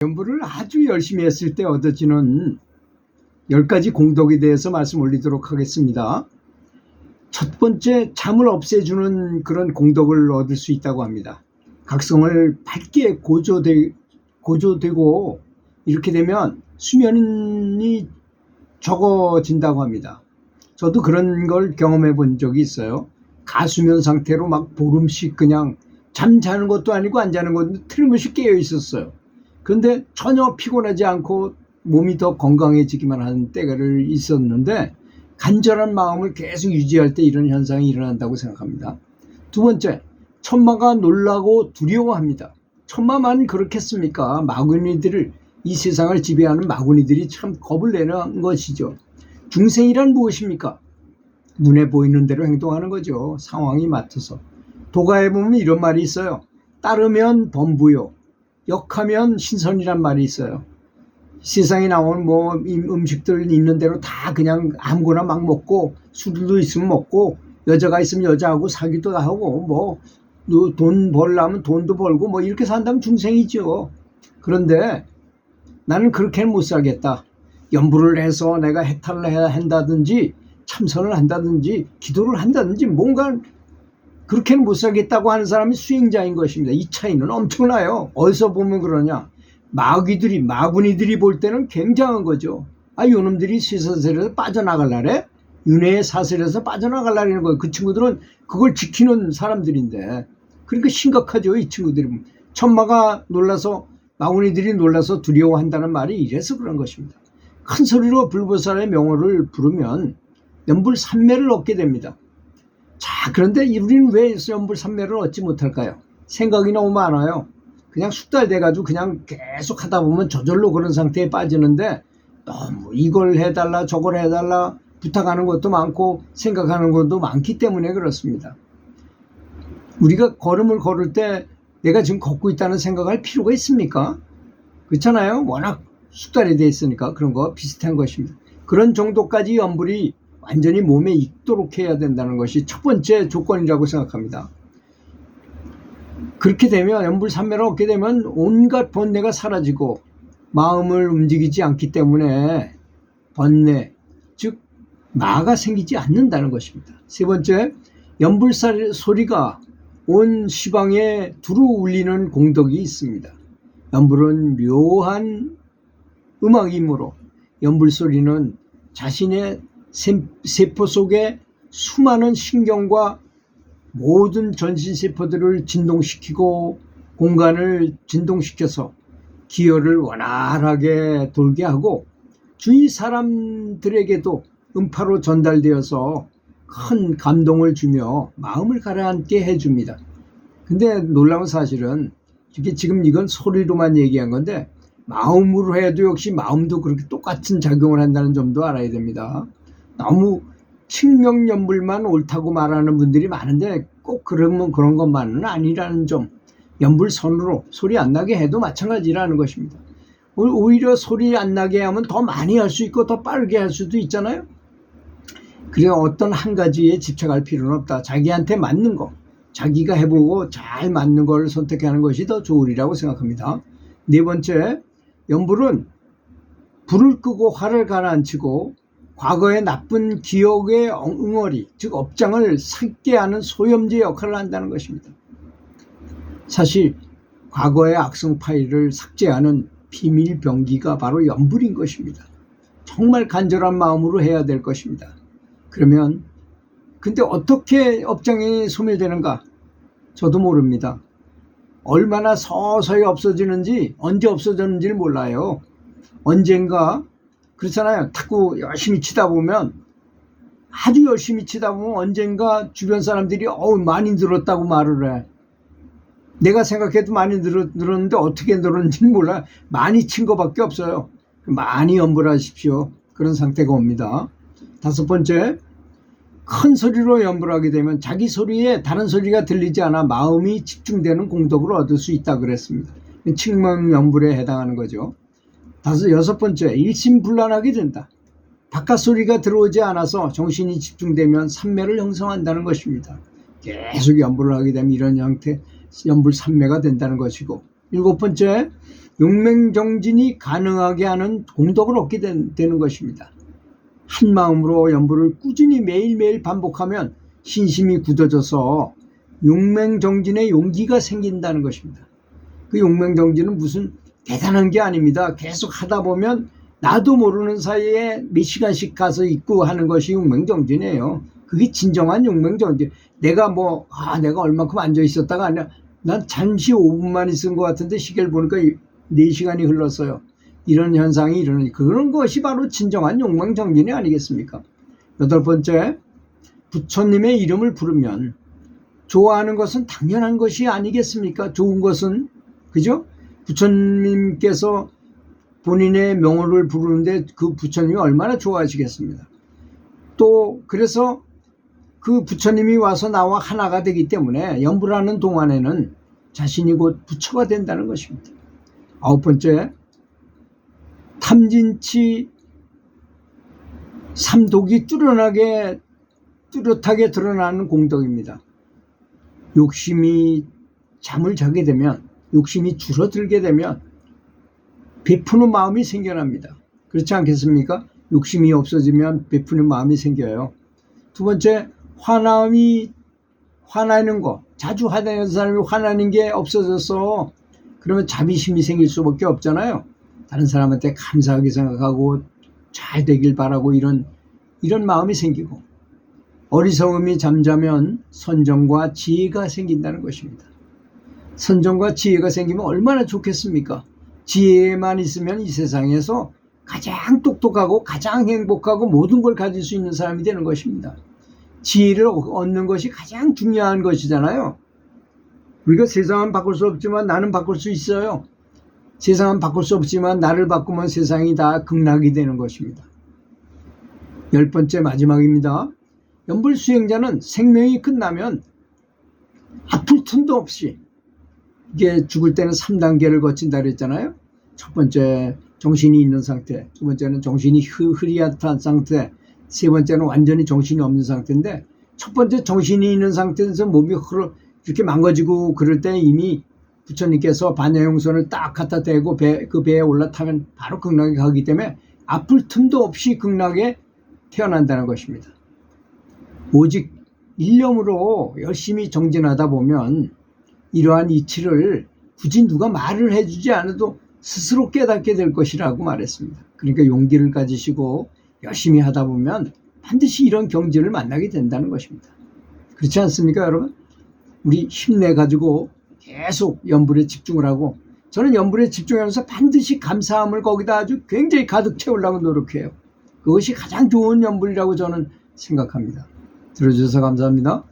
연부를 아주 열심히 했을 때 얻어지는 10가지 공덕에 대해서 말씀 올리도록 하겠습니다. 첫 번째, 잠을 없애주는 그런 공덕을 얻을 수 있다고 합니다. 각성을 밝게 고조되고 이렇게 되면 수면이 적어진다고 합니다. 저도 그런 걸 경험해 본 적이 있어요. 가수면 상태로 막 보름씩 그냥 잠자는 것도 아니고 안 자는 것도 틀림없이 깨어 있었어요. 그런데 전혀 피곤하지 않고 몸이 더 건강해지기만 하는 때가 있었는데, 간절한 마음을 계속 유지할 때 이런 현상이 일어난다고 생각합니다. 두 번째, 천마가 놀라고 두려워합니다. 천마만 그렇겠습니까? 마구니들을, 이 세상을 지배하는 마구니들이 참 겁을 내는 것이죠. 중생이란 무엇입니까? 눈에 보이는 대로 행동하는 거죠. 상황이 맡아서. 도가에 보면 이런 말이 있어요. 따르면 범부요, 역하면 신선이란 말이 있어요. 세상에 나온 음식들 있는 대로 다 그냥 아무거나 막 먹고, 술도 있으면 먹고, 여자가 있으면 여자하고 사귀도 하고, 돈 벌려면 돈도 벌고, 이렇게 산다면 중생이죠. 그런데 나는 그렇게는 못 살겠다. 연부를 해서 내가 해탈을 한다든지, 참선을 한다든지, 기도를 한다든지, 뭔가 그렇게는 못 살겠다고 하는 사람이 수행자인 것입니다. 이 차이는 엄청나요. 어디서 보면 그러냐? 마구니들이 볼 때는 굉장한 거죠. 요놈들이 쇠사슬에서 빠져나갈라래? 윤회의 사슬에서 빠져나갈라는 거예요. 그 친구들은 그걸 지키는 사람들인데. 그러니까 심각하죠, 이 친구들이. 천마가 놀라서, 마구니들이 놀라서 두려워한다는 말이 이래서 그런 것입니다. 큰 소리로 불보살의 명호를 부르면 연불삼매를 얻게 됩니다. 자, 그런데 우리는 왜 연불삼매를 얻지 못할까요? 생각이 너무 많아요. 그냥 숙달돼가지고 그냥 계속 하다 보면 저절로 그런 상태에 빠지는데, 너무 이걸 해달라 저걸 해달라 부탁하는 것도 많고 생각하는 것도 많기 때문에 그렇습니다. 우리가 걸음을 걸을 때 내가 지금 걷고 있다는 생각할 필요가 있습니까? 그렇잖아요. 워낙 숙달이 돼 있으니까. 그런 거 비슷한 것입니다. 그런 정도까지 연불이 완전히 몸에 익도록 해야 된다는 것이 첫 번째 조건이라고 생각합니다. 그렇게 되면, 연불삼매를 얻게 되면 온갖 번뇌가 사라지고 마음을 움직이지 않기 때문에 번뇌, 즉 마가 생기지 않는다는 것입니다. 세 번째, 연불 소리가 온 시방에 두루 울리는 공덕이 있습니다. 연불은 묘한 음악이므로 연불 소리는 자신의 세포 속에 수많은 신경과 모든 전신세포들을 진동시키고 공간을 진동시켜서 기혈을 원활하게 돌게 하고 주위 사람들에게도 음파로 전달되어서 큰 감동을 주며 마음을 가라앉게 해줍니다. 근데 놀라운 사실은 지금 이건 소리로만 얘기한 건데, 마음으로 해도 역시 마음도 그렇게 똑같은 작용을 한다는 점도 알아야 됩니다. 너무 칭명연불만 옳다고 말하는 분들이 많은데 꼭 그런 것만은 아니라는 점. 연불선으로 소리 안 나게 해도 마찬가지라는 것입니다. 오히려 소리 안 나게 하면 더 많이 할 수 있고 더 빠르게 할 수도 있잖아요. 그래서 어떤 한 가지에 집착할 필요는 없다. 자기한테 맞는 거, 자기가 해보고 잘 맞는 걸 선택하는 것이 더 좋으리라고 생각합니다. 네 번째, 연불은 불을 끄고 화를 가라앉히고 과거의 나쁜 기억의 응어리, 즉 업장을 삭게 하는 소염제 역할을 한다는 것입니다. 사실 과거의 악성 파일을 삭제하는 비밀병기가 바로 연불인 것입니다. 정말 간절한 마음으로 해야 될 것입니다. 그러면 근데 어떻게 업장이 소멸되는가? 저도 모릅니다. 얼마나 서서히 없어지는지, 언제 없어졌는지를 몰라요. 언젠가, 그렇잖아요. 탁구 열심히 치다 보면, 아주 열심히 치다 보면 언젠가 주변 사람들이 많이 늘었다고 말을 해. 내가 생각해도 많이 늘었는데 어떻게 늘었는지는 몰라. 많이 친 것밖에 없어요. 많이 연불하십시오. 그런 상태가 옵니다. 다섯 번째, 큰 소리로 연불하게 되면 자기 소리에 다른 소리가 들리지 않아 마음이 집중되는 공덕을 얻을 수 있다 그랬습니다. 칭명연불에 해당하는 거죠. 여섯 번째, 일심불란하게 된다. 바깥 소리가 들어오지 않아서 정신이 집중되면 삼매를 형성한다는 것입니다. 계속 연불을 하게 되면 이런 형태 연불 삼매가 된다는 것이고. 일곱 번째, 용맹정진이 가능하게 하는 공덕을 얻게 되는 것입니다. 한 마음으로 연불을 꾸준히 매일매일 반복하면 신심이 굳어져서 용맹정진의 용기가 생긴다는 것입니다. 그 용맹정진은 무슨 대단한 게 아닙니다. 계속 하다 보면 나도 모르는 사이에 몇 시간씩 가서 있고 하는 것이 용맹정진이에요. 그게 진정한 용맹정진. 내가 내가 얼마큼 앉아 있었다가 아니라 난 잠시 5분만 있은 것 같은데 시계를 보니까 4시간이 흘렀어요. 이런 현상이 일어나니 그런 것이 바로 진정한 용맹정진이 아니겠습니까? 8번째, 부처님의 이름을 부르면 좋아하는 것은 당연한 것이 아니겠습니까? 좋은 것은, 그죠? 부처님께서 본인의 명호를 부르는데 그 부처님이 얼마나 좋아하시겠습니다. 또 그래서 그 부처님이 와서 나와 하나가 되기 때문에 연불하는 동안에는 자신이 곧 부처가 된다는 것입니다. 9번째, 탐진치 삼독이 뚜렷하게 드러나는 공덕입니다. 욕심이 잠을 자게 되면, 욕심이 줄어들게 되면 베푸는 마음이 생겨납니다. 그렇지 않겠습니까? 욕심이 없어지면 베푸는 마음이 생겨요. 두 번째, 화나는 거. 자주 화내는 사람이 화나는 게 없어져서 그러면 자비심이 생길 수밖에 없잖아요. 다른 사람한테 감사하게 생각하고 잘 되길 바라고 이런 마음이 생기고, 어리석음이 잠자면 선정과 지혜가 생긴다는 것입니다. 선정과 지혜가 생기면 얼마나 좋겠습니까? 지혜만 있으면 이 세상에서 가장 똑똑하고 가장 행복하고 모든 걸 가질 수 있는 사람이 되는 것입니다. 지혜를 얻는 것이 가장 중요한 것이잖아요. 우리가 세상은 바꿀 수 없지만 나는 바꿀 수 있어요. 세상은 바꿀 수 없지만 나를 바꾸면 세상이 다 극락이 되는 것입니다. 10번째 마지막입니다. 연불 수행자는 생명이 끝나면 아플 틈도 없이, 이게 죽을 때는 3단계를 거친다 그랬잖아요. 첫 번째 정신이 있는 상태, 두 번째는 정신이 흐리앗한 상태, 세 번째는 완전히 정신이 없는 상태인데, 첫 번째 정신이 있는 상태에서 몸이 이렇게 망가지고 그럴 때는 이미 부처님께서 반야용선을 딱 갖다 대고 그 배에 올라타면 바로 극락에 가기 때문에 아플 틈도 없이 극락에 태어난다는 것입니다. 오직 일념으로 열심히 정진하다 보면 이러한 이치를 굳이 누가 말을 해주지 않아도 스스로 깨닫게 될 것이라고 말했습니다. 그러니까 용기를 가지시고 열심히 하다 보면 반드시 이런 경지를 만나게 된다는 것입니다. 그렇지 않습니까, 여러분? 우리 힘내가지고 계속 연불에 집중을 하고, 저는 연불에 집중하면서 반드시 감사함을 거기다 아주 굉장히 가득 채우려고 노력해요. 그것이 가장 좋은 연불이라고 저는 생각합니다. 들어주셔서 감사합니다.